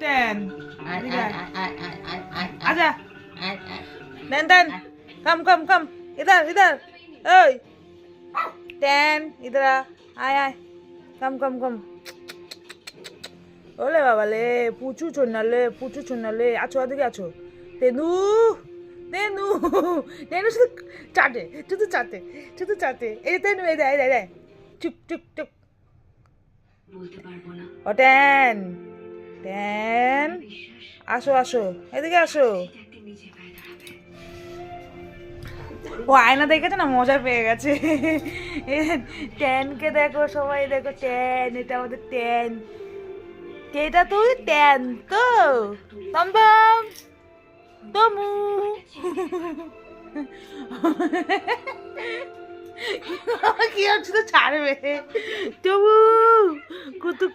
ten आय आय आय आय आय आय आजा आय आय ten ten come इधर इधर ओए टेन इधर आय आय कम ওলে বাবা লে পুচু চন্নালে আছো ওদিকে আছো তেনু তেনু তেনু শুধু চাটে এই তেনু এই দে চুপ বলতে পারবো না ও টেন টেন আসো এদিকে আসো একদিন নিজে পায়ে দাঁড়াবে ও আয়না দেখেছে না মজা পেয়ে গেছে টেনকে দেখো সবাই দেখো টেন এটা আমাদের টেন এটা তুই টেন তো তমতম তমু কি হচ্ছে তো ছাড়বে তবু কুতু